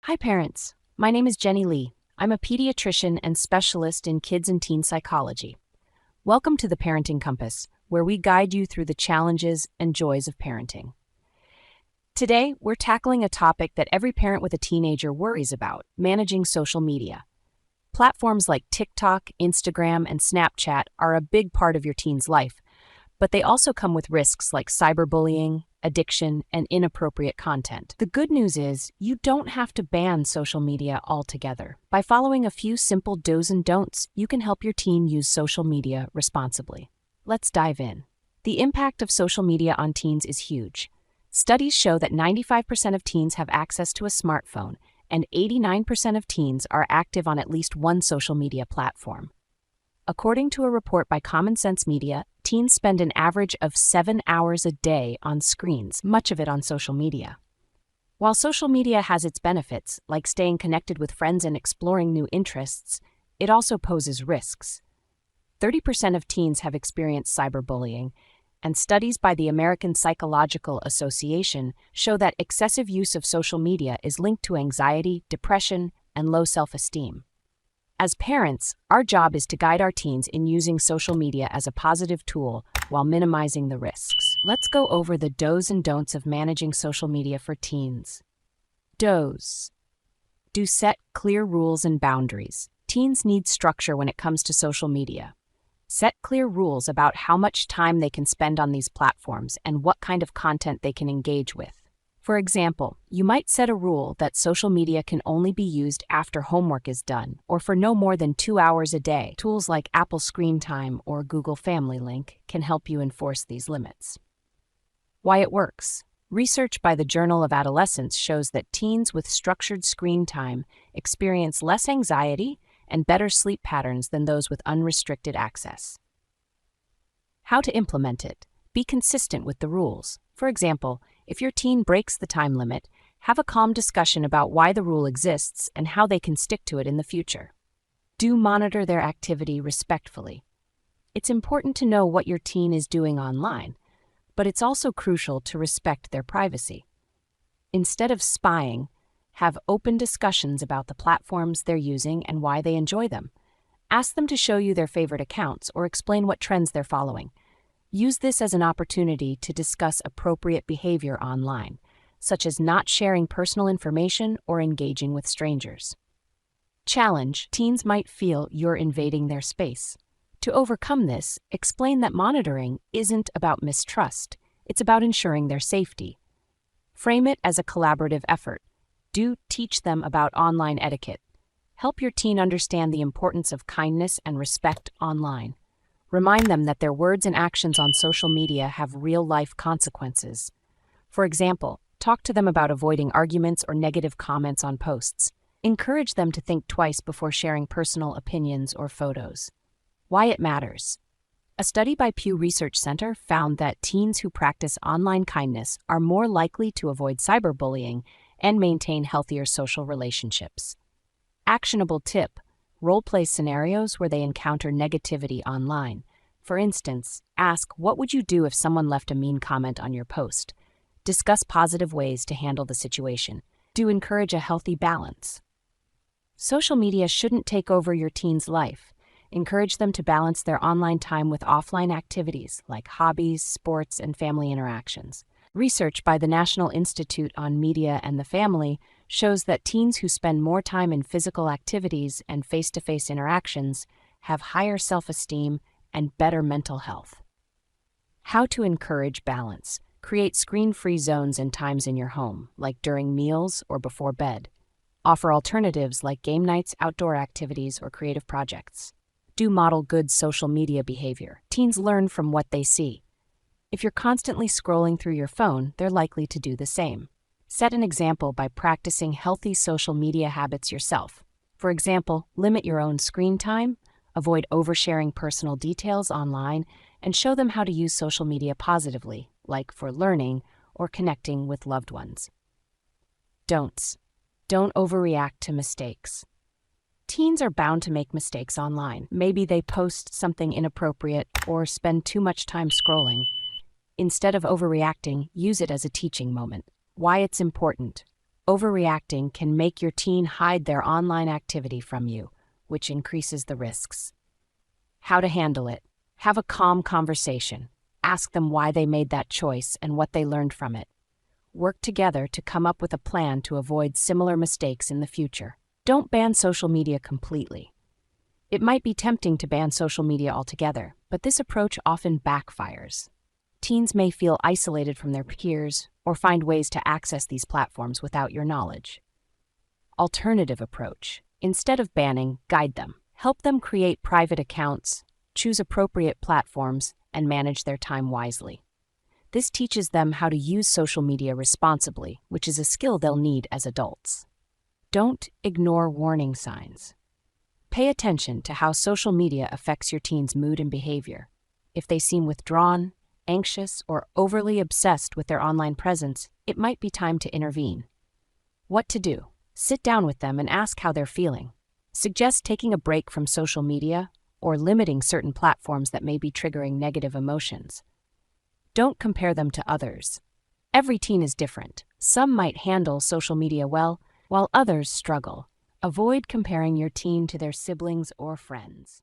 Hi, parents. My name is Jenny Lee. I'm a pediatrician and specialist in kids and teen psychology. Welcome to the Parenting Compass, where we guide you through the challenges and joys of parenting. Today, we're tackling a topic that every parent with a teenager worries about: managing social media. Platforms like TikTok, Instagram, and Snapchat are a big part of your teen's life, but they also come with risks like cyberbullying, addiction, and inappropriate content. The good news is you don't have to ban social media altogether. By following a few simple do's and don'ts, you can help your teen use social media responsibly. Let's dive in. The impact of social media on teens is huge. Studies show that 95% of teens have access to a smartphone, and 89% of teens are active on at least one social media platform. According to a report by Common Sense Media, teens spend an average of 7 hours a day on screens, much of it on social media. While social media has its benefits, like staying connected with friends and exploring new interests, it also poses risks. 30% of teens have experienced cyberbullying, and studies by the American Psychological Association show that excessive use of social media is linked to anxiety, depression, and low self-esteem. As parents, our job is to guide our teens in using social media as a positive tool while minimizing the risks. Let's go over the do's and don'ts of managing social media for teens. Do's. Do set clear rules and boundaries. Teens need structure when it comes to social media. Set clear rules about how much time they can spend on these platforms and what kind of content they can engage with. For example, you might set a rule that social media can only be used after homework is done or for no more than 2 hours a day. Tools like Apple Screen Time or Google Family Link can help you enforce these limits. Why it works. Research by the Journal of Adolescence shows that teens with structured screen time experience less anxiety and better sleep patterns than those with unrestricted access. How to implement it. Be consistent with the rules. For example, if your teen breaks the time limit, have a calm discussion about why the rule exists and how they can stick to it in the future. Do monitor their activity respectfully. It's important to know what your teen is doing online, but it's also crucial to respect their privacy. Instead of spying, have open discussions about the platforms they're using and why they enjoy them. Ask them to show you their favorite accounts or explain what trends they're following. Use this as an opportunity to discuss appropriate behavior online, such as not sharing personal information or engaging with strangers. Challenge. Teens might feel you're invading their space. To overcome this, explain that monitoring isn't about mistrust. It's about ensuring their safety. Frame it as a collaborative effort. Do teach them about online etiquette. Help your teen understand the importance of kindness and respect online. Remind them that their words and actions on social media have real-life consequences. For example, talk to them about avoiding arguments or negative comments on posts. Encourage them to think twice before sharing personal opinions or photos. Why it matters. A study by Pew Research Center found that teens who practice online kindness are more likely to avoid cyberbullying and maintain healthier social relationships. Actionable tip. Role-play scenarios where they encounter negativity online. For instance, ask, what would you do if someone left a mean comment on your post? Discuss positive ways to handle the situation. Do encourage a healthy balance. Social media shouldn't take over your teen's life. Encourage them to balance their online time with offline activities like hobbies, sports, and family interactions. Research by the National Institute on Media and the Family shows that teens who spend more time in physical activities and face-to-face interactions have higher self-esteem and better mental health. How to encourage balance. Create screen-free zones and times in your home, like during meals or before bed. Offer alternatives like game nights, outdoor activities, or creative projects. Do model good social media behavior. Teens learn from what they see. If you're constantly scrolling through your phone, they're likely to do the same. Set an example by practicing healthy social media habits yourself. For example, limit your own screen time, avoid oversharing personal details online, and show them how to use social media positively, like for learning or connecting with loved ones. Don'ts. Don't overreact to mistakes. Teens are bound to make mistakes online. Maybe they post something inappropriate or spend too much time scrolling. Instead of overreacting, use it as a teaching moment. Why it's important. Overreacting can make your teen hide their online activity from you, which increases the risks. How to handle it. Have a calm conversation. Ask them why they made that choice and what they learned from it. Work together to come up with a plan to avoid similar mistakes in the future. Don't ban social media completely. It might be tempting to ban social media altogether, but this approach often backfires. Teens may feel isolated from their peers or find ways to access these platforms without your knowledge. Alternative approach. Instead of banning, guide them. Help them create private accounts, choose appropriate platforms, and manage their time wisely. This teaches them how to use social media responsibly, which is a skill they'll need as adults. Don't ignore warning signs. Pay attention to how social media affects your teen's mood and behavior. If they seem withdrawn, anxious, or overly obsessed with their online presence, it might be time to intervene. What to do? Sit down with them and ask how they're feeling. Suggest taking a break from social media or limiting certain platforms that may be triggering negative emotions. Don't compare them to others. Every teen is different. Some might handle social media well, while others struggle. Avoid comparing your teen to their siblings or friends.